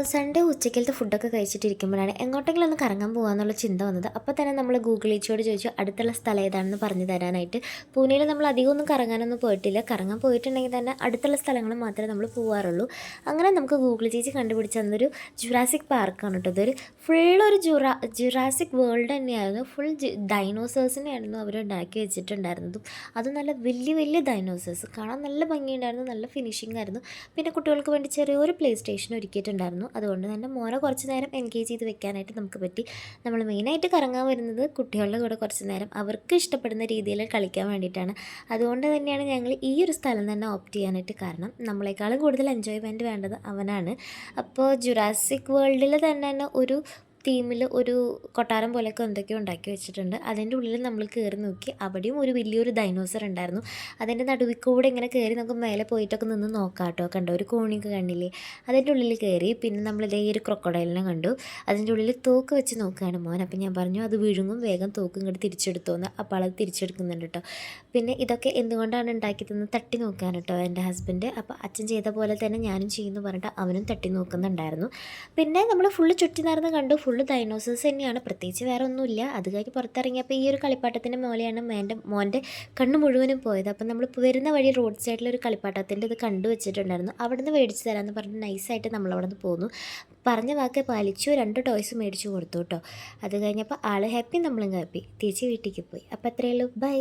Sunday ഉച്ചക്കലത്തെ ഫുഡൊക്കെ കഴിച്ചിട്ടിരിക്കുമ്പോഴാണ് എങ്ങോട്ടെങ്കിലും ഒന്ന് കറങ്ങാൻ പോകാമെന്നുള്ള ചിന്ത വന്നത്. അപ്പോൾ തന്നെ നമ്മൾ ഗൂഗിൾ ഈച്ചിയോട് ചോദിച്ചു അടുത്തുള്ള സ്ഥലം ഏതാണെന്ന് പറഞ്ഞു തരാനായിട്ട്. പൂനെയിൽ നമ്മൾ അധികമൊന്നും കറങ്ങാനൊന്നും പോയിട്ടില്ല. കറങ്ങാൻ പോയിട്ടുണ്ടെങ്കിൽ തന്നെ അടുത്തുള്ള സ്ഥലങ്ങൾ മാത്രമേ നമ്മൾ പോകാറുള്ളൂ. അങ്ങനെ നമുക്ക് ഗൂഗിൾ ചേച്ചി കണ്ടുപിടിച്ച് തന്നൊരു ജുറാസിക് പാർക്കാണ് കേട്ടോ. ഇതൊരു ഫുള്ളൊരു ജുറാസിക് വേൾഡ് തന്നെയായിരുന്നു. ഫുൾ ഡൈനോസേഴ്സിനെയായിരുന്നു അവർ ഉണ്ടാക്കി വെച്ചിട്ടുണ്ടായിരുന്നതും. അത് നല്ല വലിയ വലിയ ഡൈനോസേഴ്സ് കാണാൻ നല്ല ഭംഗിയുണ്ടായിരുന്നു, നല്ല ഫിനിഷിംഗ് ആയിരുന്നു. പിന്നെ കുട്ടികൾക്ക് വേണ്ടി ചെറിയൊരു പ്ലേ സ്റ്റേഷൻ ഒരുക്കിയിട്ടുണ്ടായിരുന്നു. അതുകൊണ്ട് തന്നെ മോനെ കുറച്ച് നേരം എൻഗേജ് ചെയ്ത് വെക്കാനായിട്ട് നമുക്ക് പറ്റി. നമ്മൾ മെയിനായിട്ട് കറങ്ങാൻ വരുന്നത് കുട്ടികളുടെ കൂടെ കുറച്ച് നേരം അവർക്ക് ഇഷ്ടപ്പെടുന്ന രീതിയിൽ കളിക്കാൻ വേണ്ടിയിട്ടാണ്. അതുകൊണ്ട് തന്നെയാണ് ഞങ്ങൾ ഈ ഒരു സ്ഥലം തന്നെ ഓപ്റ്റ് ചെയ്യാനായിട്ട് കാരണം. നമ്മളെക്കാളും കൂടുതൽ എൻജോയ്മെൻറ്റ് വേണ്ടത് അവനാണ്. അപ്പോൾ ജുറാസിക് വേൾഡിൽ തന്നെ ഒരു തീമിൽ ഒരു കൊട്ടാരം പോലെയൊക്കെ എന്തൊക്കെയോ ഉണ്ടാക്കി വെച്ചിട്ടുണ്ട്. അതിൻ്റെ ഉള്ളിൽ നമ്മൾ കയറി നോക്കി. അവിടെയും ഒരു വലിയൊരു ഡൈനോസർ ഉണ്ടായിരുന്നു. അതിൻ്റെ നടുവിൽ കൂടെ ഇങ്ങനെ കയറി നമുക്ക് മേലെ പോയിട്ടൊക്കെ നിന്ന് നോക്കാം കേട്ടോ. കണ്ടോ, ഒരു കോണിയൊക്കെ കണ്ടില്ലേ? അതിൻ്റെ ഉള്ളിൽ കയറി. പിന്നെ നമ്മളിതേ ഒരു ക്രൊക്കഡൈലിനെ കണ്ടു. അതിൻ്റെ ഉള്ളിൽ തോക്ക് വെച്ച് നോക്കുകയാണ് മോൻ. അപ്പം ഞാൻ പറഞ്ഞു അത് വിഴുങ്ങും, വേഗം തോക്ക് ഇങ്ങോട്ട് തിരിച്ചെടുത്തോന്ന്. അപ്പോൾ അത് തിരിച്ചെടുക്കുന്നുണ്ട് കേട്ടോ. പിന്നെ ഇതൊക്കെ എന്തുകൊണ്ടാണ് ഉണ്ടാക്കി തന്നത് തട്ടി നോക്കാൻ കേട്ടോ എൻ്റെ ഹസ്ബൻഡ്. അപ്പോൾ അച്ഛൻ ചെയ്ത പോലെ തന്നെ ഞാനും ചെയ്യുന്നു പറഞ്ഞിട്ട് അവനും തട്ടി നോക്കുന്നുണ്ടായിരുന്നു. പിന്നെ നമ്മൾ ഫുള്ള് ചുറ്റി നടന്ന് കണ്ടു. ഫുള്ള് ഡൈനോസേഴ്സ് തന്നെയാണ്, പ്രത്യേകിച്ച് വേറെ ഒന്നുമില്ല. അത് കഴിഞ്ഞ് പുറത്തിറങ്ങിയപ്പോൾ ഈ ഒരു കളിപ്പാട്ടത്തിൻ്റെ മോലെയാണ് മോൻ്റെ കണ്ണ് മുഴുവനും പോയത്. അപ്പം നമ്മൾ വരുന്ന വഴി റോഡ് സൈഡിലൊരു കളിപ്പാട്ടത്തിൻ്റെ ഇത് കണ്ടു വെച്ചിട്ടുണ്ടായിരുന്നു. അവിടെ നിന്ന് മേടിച്ച് തരാമെന്ന് പറഞ്ഞ് നൈസായിട്ട് നമ്മളവിടെ നിന്ന് പോന്നു. പറഞ്ഞ വാക്ക് പാലിച്ചു. 2 ടോയ്സ് മേടിച്ചു കൊടുത്തു കേട്ടോ. അത് കഴിഞ്ഞപ്പോൾ ആൾ ഹാപ്പി, നമ്മളും ഹാപ്പി. തിരിച്ച് വീട്ടിലേക്ക് പോയി. അപ്പോൾ അത്രയേ ഉള്ളൂ. ബൈ.